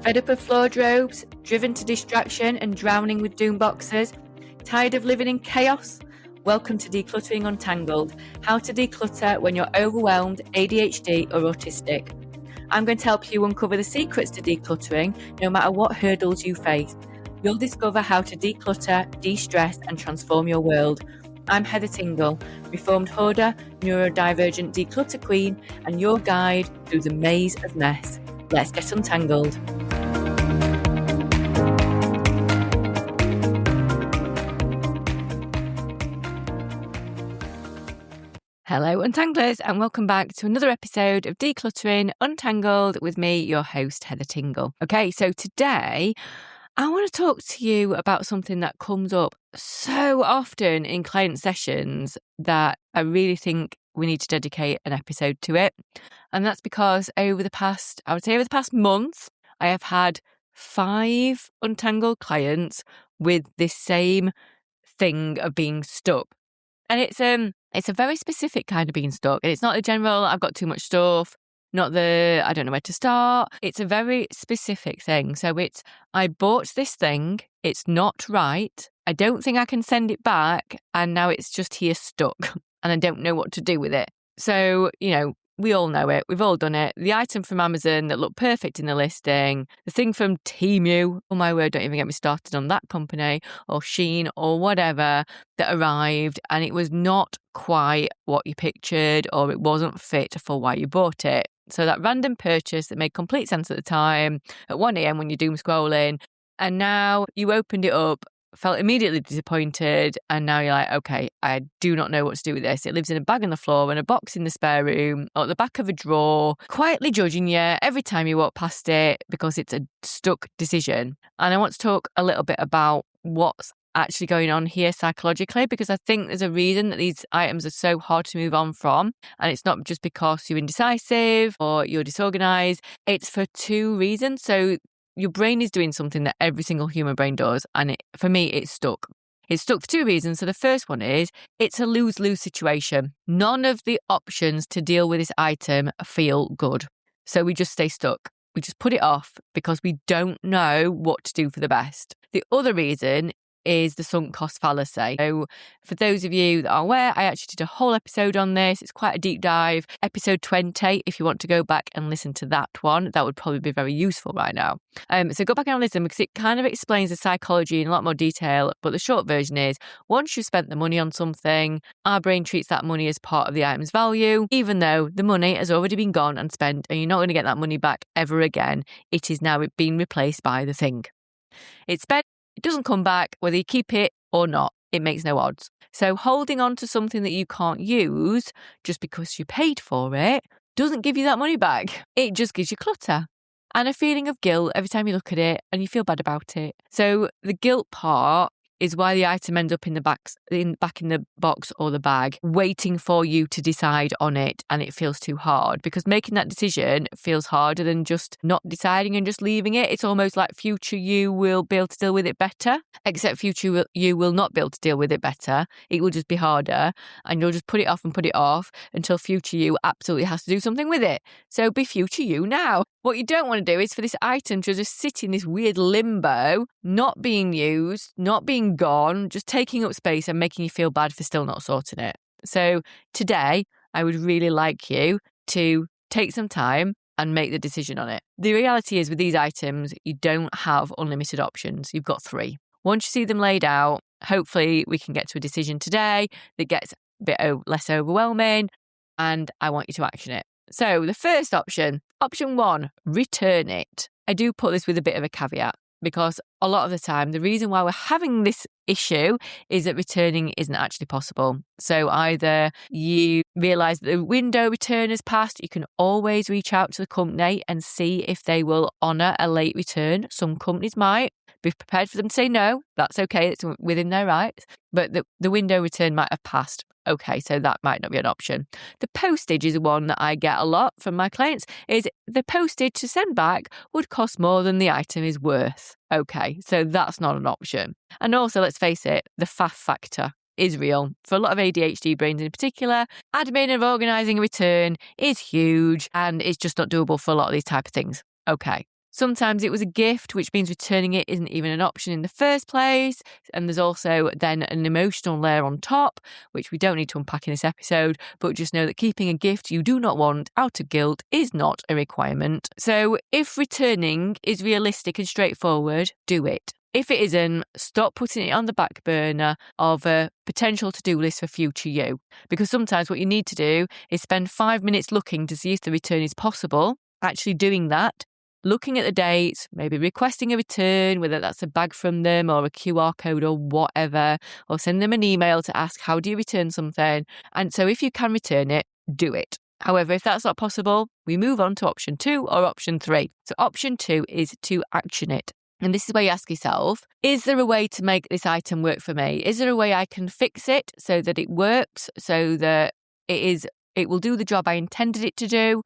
Fed up of floor robes, driven to distraction and drowning with doom boxes? Tired of living in chaos? Welcome to Decluttering Untangled, how to declutter when you're overwhelmed, ADHD or autistic. I'm going to help you uncover the secrets to decluttering no matter what hurdles you face. You'll discover how to declutter, de-stress and transform your world. I'm Heather Tingle, reformed hoarder, neurodivergent declutter queen and your guide through the maze of mess. Let's get untangled. Hello Untanglers and welcome back to another episode of Decluttering Untangled with me, your host Heather Tingle. Okay, so today I want to talk to you about something that comes up so often in client sessions that I really think we need to dedicate an episode to it. And that's because over the past month, I have had 5 untangled clients with this same thing of being stuck. And it's a very specific kind of being stuck. And it's not the general, I've got too much stuff, not the, I don't know where to start. It's a very specific thing. So it's, I bought this thing, it's not right, I don't think I can send it back, and now it's just here stuck and I don't know what to do with it. So, we all know it. We've all done it. The item from Amazon that looked perfect in the listing, the thing from Temu, oh my word, don't even get me started on that company, or Shein or whatever, that arrived and it was not quite what you pictured, or it wasn't fit for why you bought it. So that random purchase that made complete sense at the time, at 1 a.m. when you're doom scrolling, and now you opened it up, felt immediately disappointed, and now you're like, okay, I do not know what to do with this. It lives in a bag on the floor, in a box in the spare room, or at the back of a drawer, quietly judging you every time you walk past it because it's a stuck decision. And I want to talk a little bit about what's actually going on here psychologically, because I think there's a reason that these items are so hard to move on from. And it's not just because you're indecisive or you're disorganized. It's for 2 reasons. So your brain is doing something that every single human brain does. And for me, it's stuck. It's stuck for 2 reasons. So the first one is it's a lose-lose situation. None of the options to deal with this item feel good. So we just stay stuck. We just put it off because we don't know what to do for the best. The other reason is the sunk cost fallacy. So for those of you that are aware, I actually did a whole episode on this. It's quite a deep dive. Episode 20, if you want to go back and listen to that one, that would probably be very useful right now. So go back and listen because it kind of explains the psychology in a lot more detail. But the short version is, once you've spent the money on something, our brain treats that money as part of the item's value, even though the money has already been gone and spent and you're not going to get that money back ever again. It is now being replaced by the thing. It's spent. It doesn't come back, whether you keep it or not. It makes no odds. So holding on to something that you can't use just because you paid for it doesn't give you that money back. It just gives you clutter and a feeling of guilt every time you look at it and you feel bad about it. So the guilt part is why the item ends up back in the box or the bag, waiting for you to decide on it, and it feels too hard because making that decision feels harder than just not deciding and just leaving it. It's almost like future you will be able to deal with it better, except future you will not be able to deal with it better. It will just be harder, and you'll just put it off until future you absolutely has to do something with it. So be future you now. What you don't want to do is for this item to just sit in this weird limbo, not being used, not being gone, just taking up space and making you feel bad for still not sorting it. So today, I would really like you to take some time and make the decision on it. The reality is with these items, you don't have unlimited options. You've got 3. Once you see them laid out, hopefully we can get to a decision today that gets a bit less overwhelming, and I want you to action it. So the first option 1, return it. I do put this with a bit of a caveat because a lot of the time, the reason why we're having this issue is that returning isn't actually possible. So either you realise that the window return has passed, you can always reach out to the company and see if they will honour a late return. Some companies might. Be prepared for them to say no. That's okay. It's within their rights. But the window return might have passed. Okay, so that might not be an option. The postage is one that I get a lot from my clients, is the postage to send back would cost more than the item is worth. Okay, so that's not an option. And also, let's face it, the faff factor is real. For a lot of ADHD brains in particular, admin and organising a return is huge and it's just not doable for a lot of these type of things. Okay, Sometimes it was a gift, which means returning it isn't even an option in the first place. And there's also then an emotional layer on top, which we don't need to unpack in this episode, but just know that keeping a gift you do not want out of guilt is not a requirement. So if returning is realistic and straightforward, do it. If it isn't, stop putting it on the back burner of a potential to-do list for future you. Because sometimes what you need to do is spend 5 minutes looking to see if the return is possible, actually doing that, looking at the dates, maybe requesting a return, whether that's a bag from them or a QR code or whatever, or send them an email to ask, how do you return something? And so if you can return it, do it. However, if that's not possible, we move on to option 2 or option 3. So option 2 is to action it. And this is where you ask yourself, is there a way to make this item work for me? Is there a way I can fix it so that it works, so that it will do the job I intended it to do?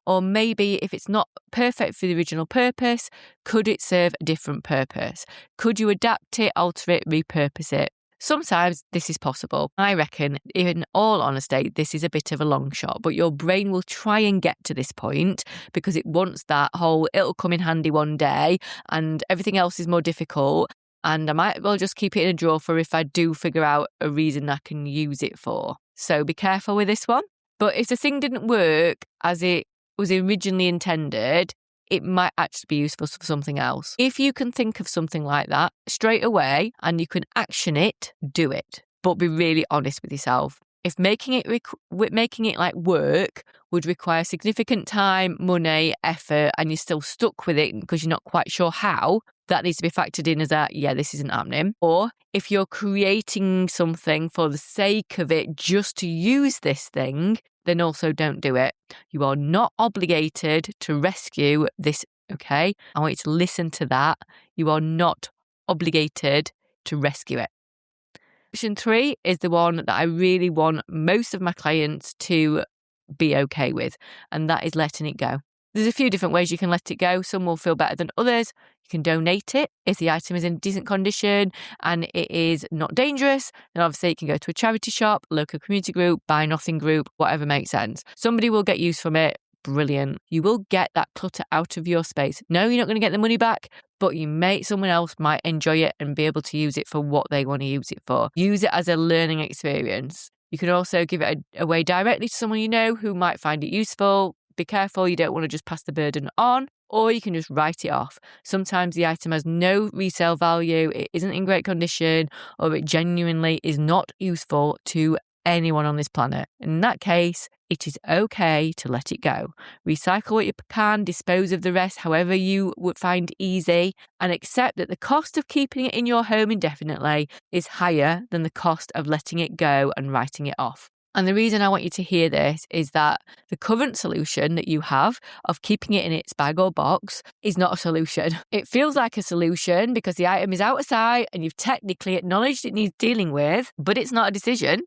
Or maybe if it's not perfect for the original purpose, could it serve a different purpose? Could you adapt it, alter it, repurpose it? Sometimes this is possible. I reckon, in all honesty, this is a bit of a long shot, but your brain will try and get to this point because it wants that whole, it'll come in handy one day and everything else is more difficult. And I might well just keep it in a drawer for if I do figure out a reason I can use it for. So be careful with this one. But if the thing didn't work as it was originally intended, it might actually be useful for something else. If you can think of something like that straight away and you can action it, do it. But be really honest with yourself. If making it like work would require significant time, money, effort, and you're still stuck with it because you're not quite sure how, that needs to be factored in as that, yeah, this isn't happening. Or if you're creating something for the sake of it just to use this thing, then also don't do it. You are not obligated to rescue this, okay? I want you to listen to that. You are not obligated to rescue it. Option 3 is the one that I really want most of my clients to be okay with, and that is letting it go. There's a few different ways you can let it go. Some will feel better than others. You can donate it if the item is in decent condition and it is not dangerous. Then obviously you can go to a charity shop, local community group, buy nothing group, whatever makes sense. Somebody will get use from it. Brilliant. You will get that clutter out of your space. No, you're not going to get the money back, but someone else might enjoy it and be able to use it for what they want to use it for. Use it as a learning experience. You can also give it away directly to someone you know who might find it useful. Be careful, you don't want to just pass the burden on, or you can just write it off. Sometimes the item has no resale value, it isn't in great condition, or it genuinely is not useful to anyone on this planet. In that case, it is okay to let it go. Recycle what you can, dispose of the rest however you would find easy, and accept that the cost of keeping it in your home indefinitely is higher than the cost of letting it go and writing it off. And the reason I want you to hear this is that the current solution that you have of keeping it in its bag or box is not a solution. It feels like a solution because the item is out of sight and you've technically acknowledged it needs dealing with, but it's not a decision.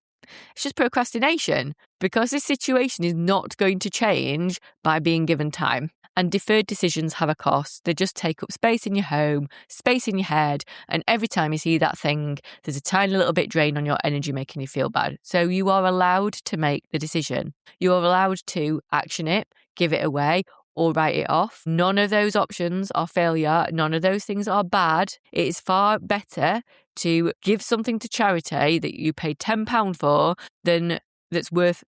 It's just procrastination because this situation is not going to change by being given time. And deferred decisions have a cost. They just take up space in your home, space in your head, and every time you see that thing, there's a tiny little bit drain on your energy making you feel bad. So you are allowed to make the decision. You are allowed to action it, give it away, or write it off. None of those options are failure. None of those things are bad. It is far better to give something to charity that you paid £10 for that's worth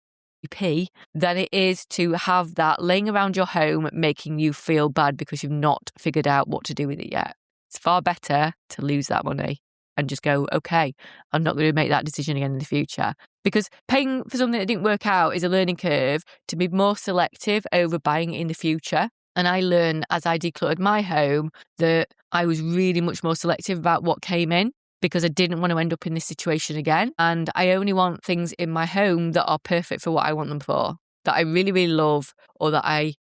than it is to have that laying around your home making you feel bad because you've not figured out what to do with it yet. It's far better to lose that money and just go, okay, I'm not going to make that decision again in the future. Because paying for something that didn't work out is a learning curve to be more selective over buying it in the future. And I learned as I decluttered my home that I was really much more selective about what came in, because I didn't want to end up in this situation again. And I only want things in my home that are perfect for what I want them for, that I really, really love or that I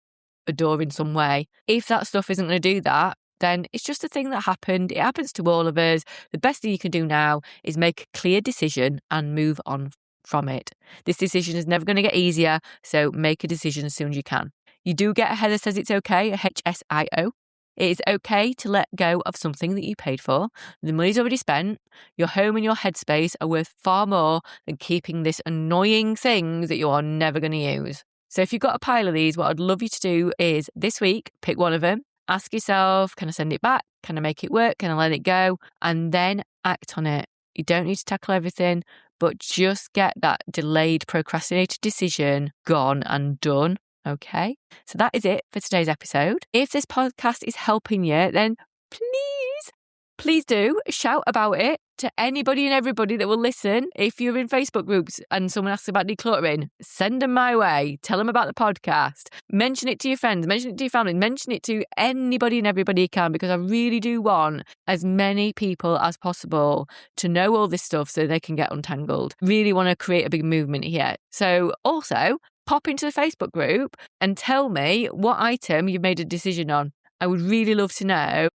adore in some way. If that stuff isn't going to do that, then it's just a thing that happened. It happens to all of us. The best thing you can do now is make a clear decision and move on from it. This decision is never going to get easier, so make a decision as soon as you can. You do get a Heather Says It's Okay, a HSIO. It is okay to let go of something that you paid for. The money's already spent. Your home and your headspace are worth far more than keeping this annoying thing that you are never going to use. So if you've got a pile of these, what I'd love you to do is this week, pick one of them Ask yourself, can I send it back? Can I make it work? Can I let it go? And then act on it. You don't need to tackle everything, but just get that delayed procrastinated decision gone and done. Okay, so that is it for today's episode. If this podcast is helping you, then please do shout about it to anybody and everybody that will listen. If you're in Facebook groups and someone asks about decluttering, send them my way. Tell them about the podcast. Mention it to your friends. Mention it to your family. Mention it to anybody and everybody you can, because I really do want as many people as possible to know all this stuff so they can get untangled. Really want to create a big movement here. So also pop into the Facebook group and tell me what item you've made a decision on. I would really love to know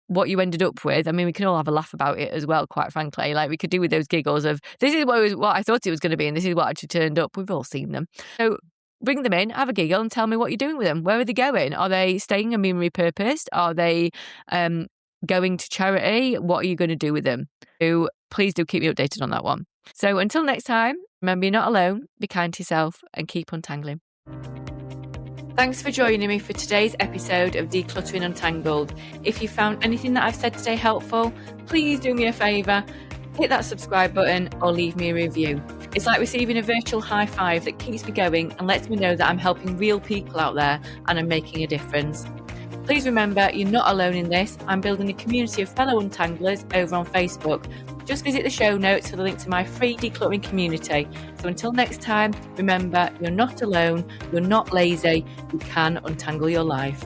what you ended up with. I mean, we can all have a laugh about it as well, quite frankly. Like, we could do with those giggles of, this is what I thought it was going to be, and this is what actually turned up. We've all seen them. So bring them in, have a giggle, and tell me what you're doing with them. Where are they going? Are they staying and being repurposed? Are they going to charity? What are you going to do with them? So please do keep me updated on that one. So until next time, remember, you're not alone. Be kind to yourself and keep untangling. Thanks for joining me for today's episode of Decluttering Untangled. If you found anything that I've said today helpful, please do me a favour, hit that subscribe button or leave me a review. It's like receiving a virtual high five that keeps me going and lets me know that I'm helping real people out there and I'm making a difference. Please remember, you're not alone in this. I'm building a community of fellow untanglers over on Facebook. Just visit the show notes for the link to my free decluttering community. So until next time, remember, you're not alone, you're not lazy, you can untangle your life.